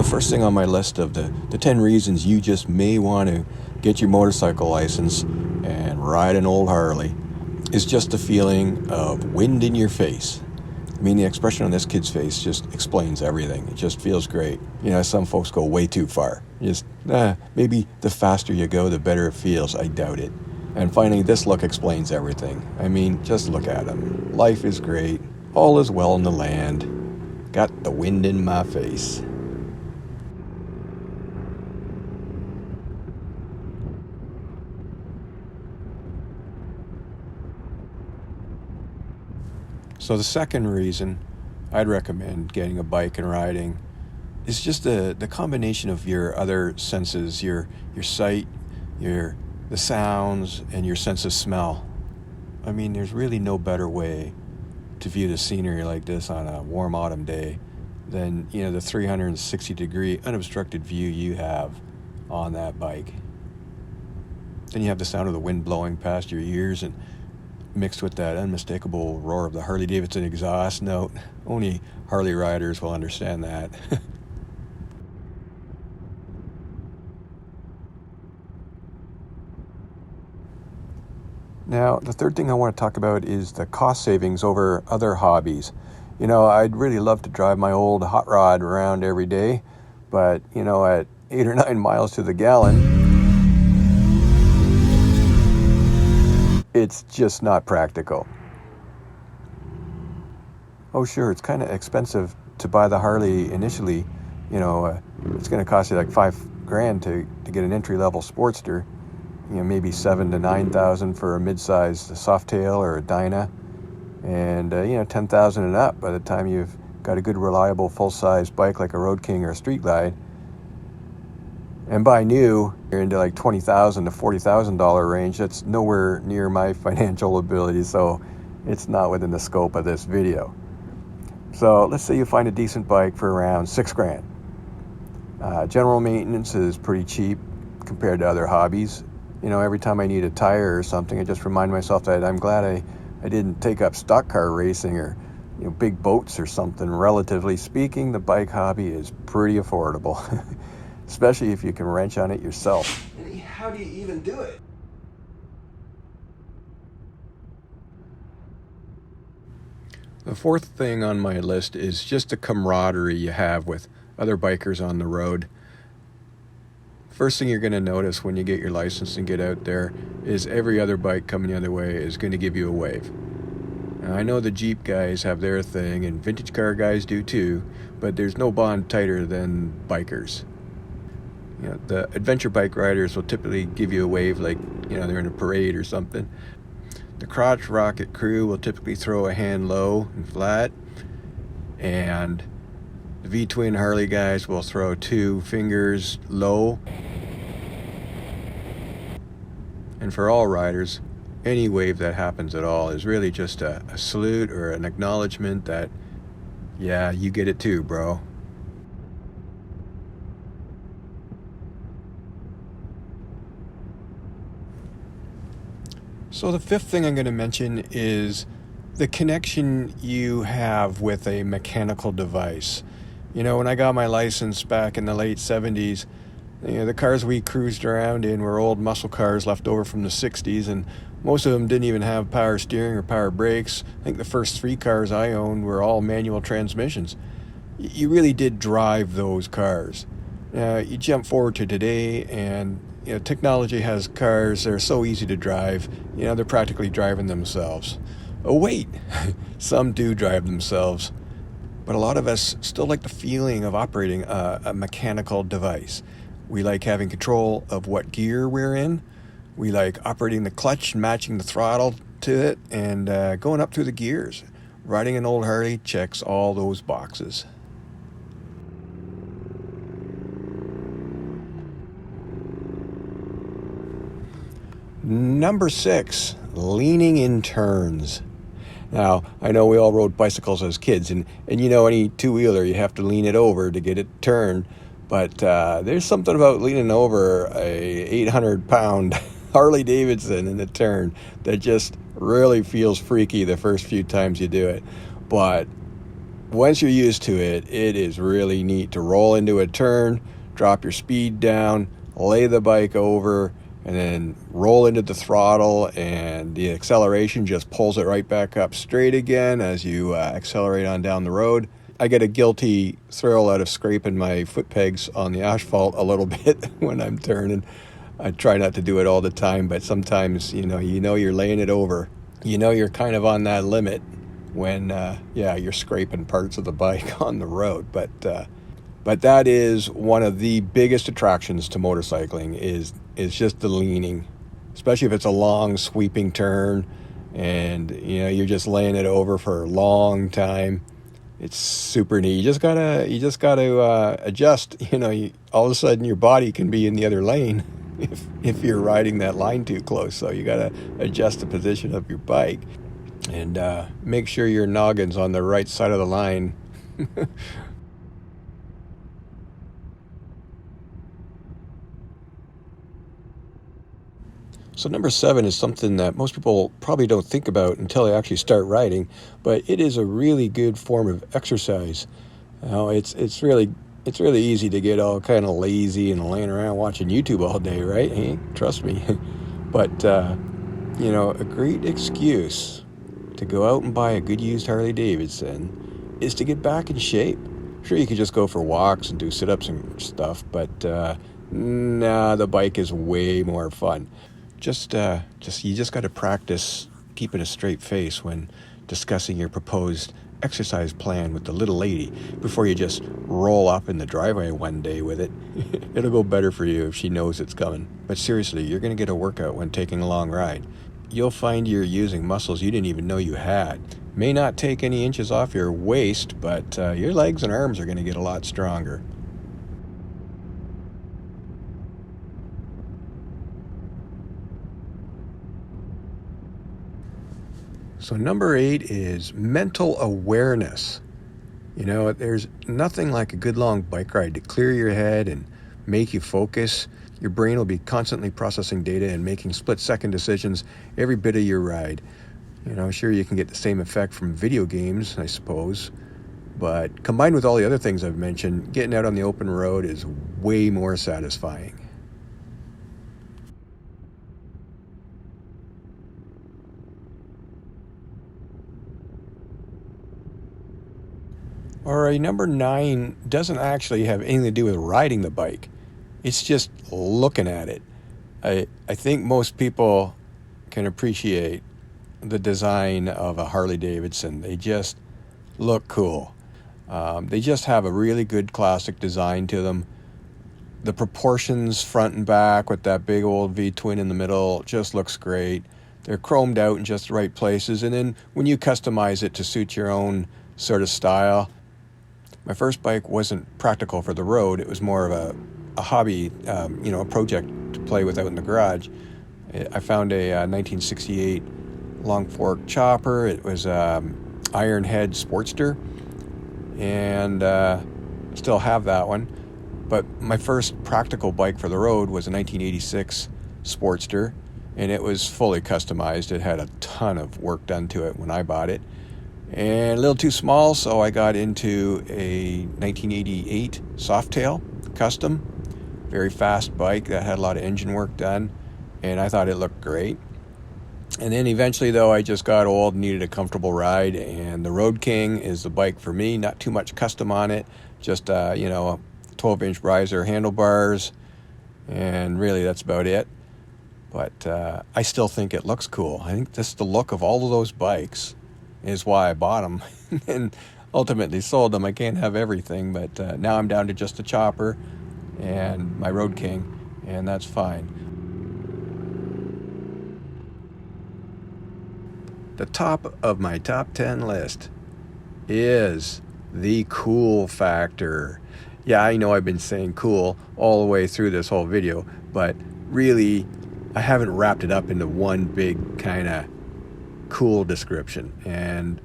the first thing on my list of the 10 reasons you just may want to get your motorcycle license and ride an old Harley is just the feeling of wind in your face. I mean, the expression on this kid's face just explains everything. It just feels great. You know, some folks go way too far. Just, maybe the faster you go, the better it feels. I doubt it. And finally, this look explains everything. I mean, just look at him. Life is great. All is well in the land. Got the wind in my face. So the second reason I'd recommend getting a bike and riding is just the combination of your other senses, your sight, the sounds, and your sense of smell. I mean, there's really no better way to view the scenery like this on a warm autumn day than, you know, the 360-degree unobstructed view you have on that bike. Then you have the sound of the wind blowing past your ears, and mixed with that unmistakable roar of the Harley Davidson exhaust note. Only Harley riders will understand that. Now, the third thing I want to talk about is the cost savings over other hobbies. You know, I'd really love to drive my old hot rod around every day, but, you know, at 8 or 9 miles to the gallon, it's just not practical. Oh, sure, it's kind of expensive to buy the Harley initially. You know, it's going to cost you like $5,000 to get an entry-level Sportster. You know, maybe $7,000 to $9,000 for a mid-sized Softail or a Dyna, and you know, $10,000 and up by the time you've got a good, reliable, full-size bike like a Road King or a Street Glide. And by new, you're into like $20,000 to $40,000 range. That's nowhere near my financial ability, so it's not within the scope of this video. So let's say you find a decent bike for around $6,000. General maintenance is pretty cheap compared to other hobbies. You know, every time I need a tire or something, I just remind myself that I'm glad I didn't take up stock car racing or, you know, big boats or something. Relatively speaking, the bike hobby is pretty affordable. Especially if you can wrench on it yourself. And how do you even do it? The fourth thing on my list is just the camaraderie you have with other bikers on the road. First thing you're going to notice when you get your license and get out there is every other bike coming the other way is going to give you a wave. Now, I know the Jeep guys have their thing, and vintage car guys do too, but there's no bond tighter than bikers. You know, the adventure bike riders will typically give you a wave like, you know, they're in a parade or something. The crotch rocket crew will typically throw a hand low and flat, and the V-twin Harley guys will throw 2 fingers low. And for all riders, any wave that happens at all is really just a salute or an acknowledgement that, yeah, you get it too, bro. So the fifth thing I'm going to mention is the connection you have with a mechanical device. You know, when I got my license back in the late 70s, you know, the cars we cruised around in were old muscle cars left over from the 60s, and most of them didn't even have power steering or power brakes. I think the first 3 cars I owned were all manual transmissions. You really did drive those cars. You jump forward to today, and you know, technology has cars that are so easy to drive, you know, they're practically driving themselves. Oh wait, some do drive themselves, but a lot of us still like the feeling of operating a mechanical device. We like having control of what gear we're in. We like operating the clutch and matching the throttle to it and going up through the gears. Riding an old Harley checks all those boxes. Number 6, leaning in turns. Now, I know we all rode bicycles as kids, and you know, any two-wheeler, you have to lean it over to get it to turn. But there's something about leaning over a 800-pound Harley Davidson in the turn that just really feels freaky the first few times you do it. But once you're used to it, it is really neat to roll into a turn, drop your speed down, lay the bike over, and then roll into the throttle, and the acceleration just pulls it right back up straight again as you accelerate on down the road. I get a guilty thrill out of scraping my foot pegs on the asphalt a little bit when I'm turning. I try not to do it all the time, but sometimes, you know you're laying it over. You know you're kind of on that limit when, you're scraping parts of the bike on the road. But that is one of the biggest attractions to motorcycling is just the leaning, especially if it's a long sweeping turn and you're just laying it over for a long time. It's super neat. You just gotta adjust. All of a sudden your body can be in the other lane if you're riding that line too close. So you gotta adjust the position of your bike and make sure your noggin's on the right side of the line. So number 7 is something that most people probably don't think about until they actually start riding, but it is a really good form of exercise. It's really easy to get all kind of lazy and laying around watching YouTube all day, right? Hey, trust me. But a great excuse to go out and buy a good used Harley Davidson is to get back in shape. Sure, you could just go for walks and do sit-ups and stuff, but the bike is way more fun. You just got to practice keeping a straight face when discussing your proposed exercise plan with the little lady before you just roll up in the driveway one day with it. It'll go better for you if she knows it's coming. But seriously, you're going to get a workout when taking a long ride. You'll find you're using muscles you didn't even know you had. May not take any inches off your waist, but your legs and arms are going to get a lot stronger. So number 8 is mental awareness. There's nothing like a good long bike ride to clear your head and make you focus. Your brain will be constantly processing data and making split-second decisions every bit of your ride. Sure, you can get the same effect from video games, I suppose, but combined with all the other things I've mentioned, getting out on the open road is way more satisfying. All right, number 9 doesn't actually have anything to do with riding the bike. It's just looking at it. I think most people can appreciate the design of a Harley Davidson. They just look cool. They just have a really good classic design to them. The proportions front and back with that big old V-twin in the middle just looks great. They're chromed out in just the right places. And then when you customize it to suit your own sort of style. My first bike wasn't practical for the road. It was more of a hobby, a project to play with out in the garage. I found a 1968 long fork chopper. It was iron head Sportster, and still have that one. But my first practical bike for the road was a 1986 Sportster, and it was fully customized. It had a ton of work done to it when I bought it. And a little too small, so I got into a 1988 Softail Custom. Very fast bike that had a lot of engine work done, and I thought it looked great. And then eventually, though, I just got old and needed a comfortable ride, and the Road King is the bike for me. Not too much custom on it, just, a 12-inch riser handlebars, and really that's about it. But I still think it looks cool. I think this the look of all of those bikes is why I bought them and ultimately sold them. I can't have everything, but now I'm down to just a chopper and my Road King, and that's fine. The top of my top 10 list is the cool factor. Yeah, I know I've been saying cool all the way through this whole video, but really I haven't wrapped it up into one big kind of cool description. And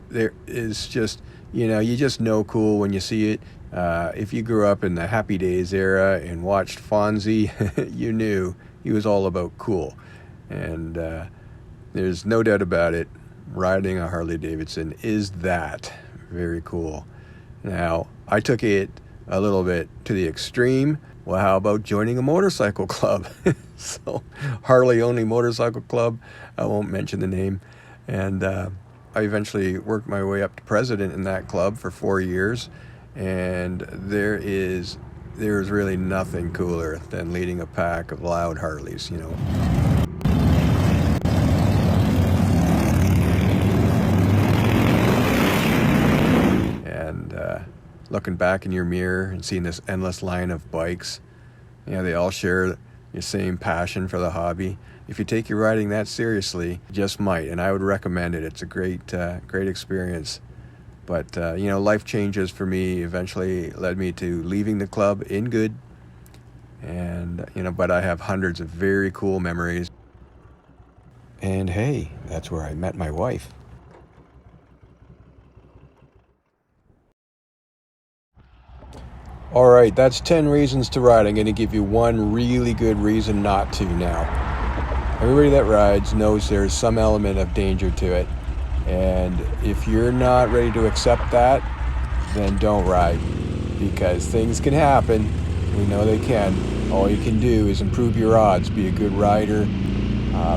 there is just, you just know cool when you see it. If you grew up in the Happy Days era and watched Fonzie, you knew he was all about cool. And there's no doubt about it, riding a Harley Davidson is that. very cool. Now, I took it a little bit to the extreme. Well, how about joining a motorcycle club? So, Harley only motorcycle club. I won't mention the name. And I eventually worked my way up to president in that club for 4 years. And there's really nothing cooler than leading a pack of loud Harleys, you know. And looking back in your mirror and seeing this endless line of bikes, you know, they all share the same passion for the hobby. If you take your riding that seriously, you just might, and I would recommend it. It's a great experience. But, you know, life changes for me eventually led me to leaving the club in good. And, you know, but I have hundreds of very cool memories. And hey, that's where I met my wife. All right, that's 10 reasons to ride. I'm going to give you one really good reason not to now. Everybody that rides knows there's some element of danger to it. And if you're not ready to accept that, then don't ride, because things can happen. We know they can. All you can do is improve your odds. Be a good rider.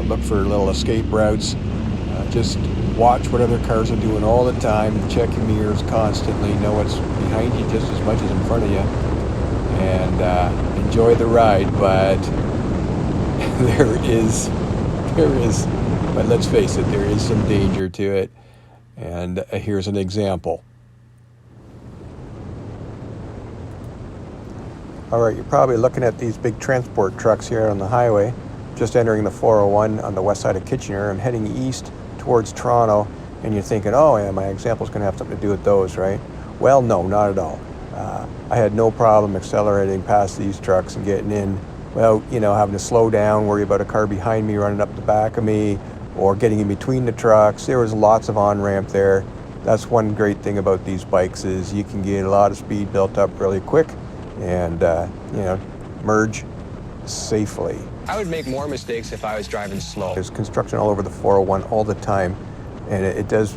Look for little escape routes. Just watch what other cars are doing all the time. Check your mirrors constantly. Know what's behind you just as much as in front of you. And enjoy the ride. But but let's face it, there is some danger to it. And here's an example. All right, you're probably looking at these big transport trucks here on the highway, just entering the 401 on the west side of Kitchener and heading east towards Toronto, and you're thinking, oh yeah, my example's going to have something to do with those, right? Well, no, not at all. I had no problem accelerating past these trucks and getting in without, you know, having to slow down, worry about a car behind me running up the back of me, or getting in between the trucks. There was lots of on-ramp there. That's one great thing about these bikes is you can get a lot of speed built up really quick and, you know, merge safely. I would make more mistakes if I was driving slow. There's construction all over the 401 all the time, and it does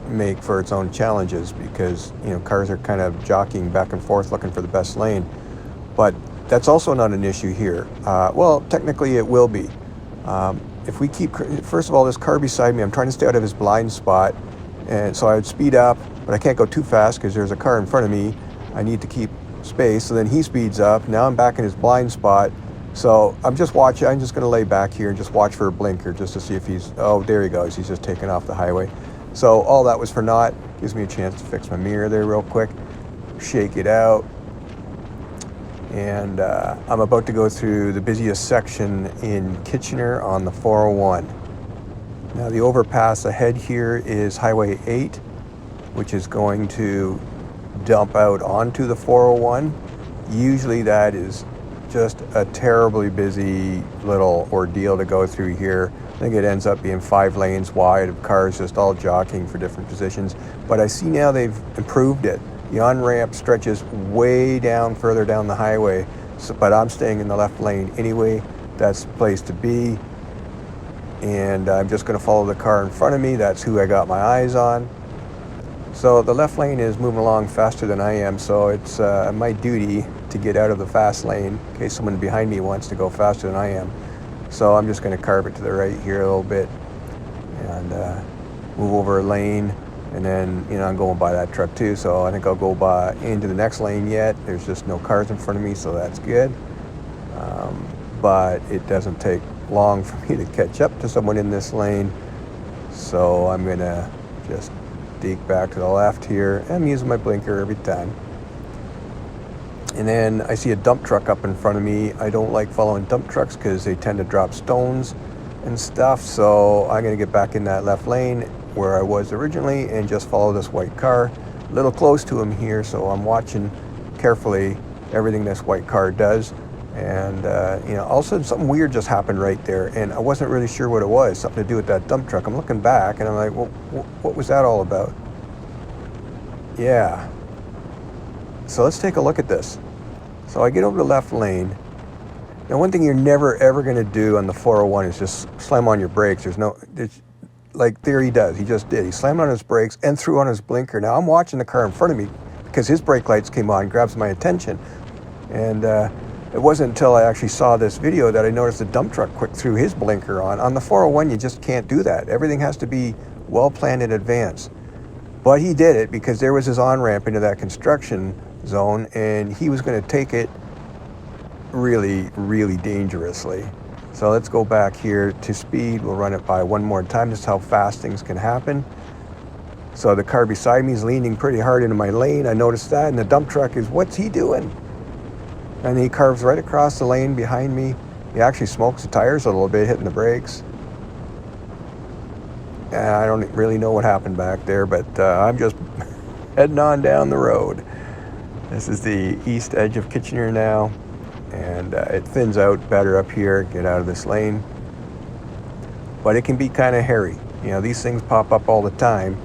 make for its own challenges because, you know, cars are kind of jockeying back and forth looking for the best lane. But that's also not an issue here. Well, technically it will be. If we keep, first of all, this car beside me, I'm trying to stay out of his blind spot, and so I would speed up, but I can't go too fast because there's a car in front of me. I need to keep space, so then he speeds up. Now I'm back in his blind spot, so I'm just watching. I'm just going to lay back here and just watch for a blinker just to see if he's, oh, there he goes. He's just taking off the highway. So all that was for naught. Gives me a chance to fix my mirror there real quick, shake it out. And I'm about to go through the busiest section in Kitchener on the 401. Now the overpass ahead here is Highway 8, which is going to dump out onto the 401. Usually that is just a terribly busy little ordeal to go through here. I think it ends up being 5 lanes wide of cars just all jockeying for different positions. But I see now they've improved it. The on-ramp stretches way down, further down the highway, but I'm staying in the left lane anyway. That's the place to be. And I'm just going to follow the car in front of me. That's who I got my eyes on. So the left lane is moving along faster than I am, so it's my duty to get out of the fast lane in case someone behind me wants to go faster than I am. So I'm just going to carve it to the right here a little bit and move over a lane. And then, you know, I'm going by that truck too, so I think I'll go by into the next lane yet. There's just no cars in front of me, so that's good. But it doesn't take long for me to catch up to someone in this lane. So I'm gonna just deke back to the left here. I'm using my blinker every time. And then I see a dump truck up in front of me. I don't like following dump trucks because they tend to drop stones and stuff. So I'm gonna get back in that left lane where I was originally and just follow this white car. A little close to him here, so I'm watching carefully everything this white car does. And you know, all of a sudden something weird just happened right there, and I wasn't really sure what it was. Something to do with that dump truck. I'm looking back and I'm like, well, what was that all about? Yeah. So let's take a look at this. So I get over the left lane. Now, one thing you're never ever going to do on the 401 is just slam on your brakes. like there he does. He just did. He slammed on his brakes and threw on his blinker. Now I'm watching the car in front of me because his brake lights came on, grabs my attention. And it wasn't until I actually saw this video that I noticed the dump truck quick threw his blinker on. On the 401, you just can't do that. Everything has to be well planned in advance. But he did it because there was his on-ramp into that construction zone, and he was going to take it really, really dangerously. So let's go back here to speed. We'll run it by one more time. This is how fast things can happen. So the car beside me is leaning pretty hard into my lane. I noticed that, and the dump truck is, what's he doing? And he carves right across the lane behind me. He actually smokes the tires a little bit, hitting the brakes. And I don't really know what happened back there, but I'm just heading on down the road. This is the east edge of Kitchener now, and it thins out better up here. Get out of this lane. But it can be kind of hairy. You know, these things pop up all the time,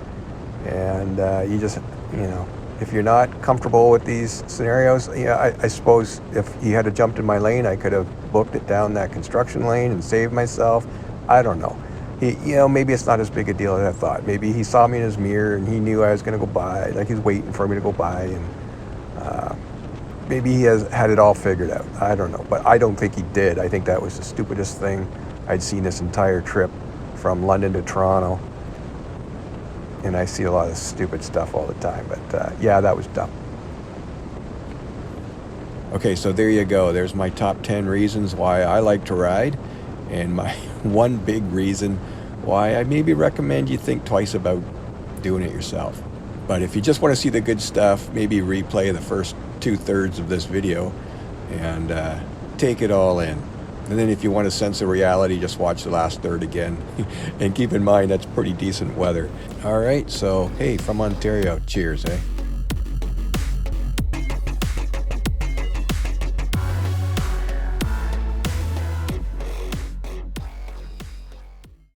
and you just, you know, if you're not comfortable with these scenarios, I suppose if he had jumped in my lane, I could have booked it down that construction lane and saved myself. I don't know. Maybe it's not as big a deal as I thought. Maybe he saw me in his mirror and he knew I was going to go by, like he's waiting for me to go by, and maybe he had it all figured out. I don't know, but I don't think he did. I think that was the stupidest thing I'd seen this entire trip from London to Toronto. And I see a lot of stupid stuff all the time, but yeah, that was dumb. Okay, so there you go. There's my top 10 reasons why I like to ride, and my one big reason why I maybe recommend you think twice about doing it yourself. But if you just want to see the good stuff, maybe replay the first 2/3 of this video and take it all in. And then if you want a sense of reality, just watch the last third again. And keep in mind, that's pretty decent weather. All right, so hey, from Ontario, cheers, eh?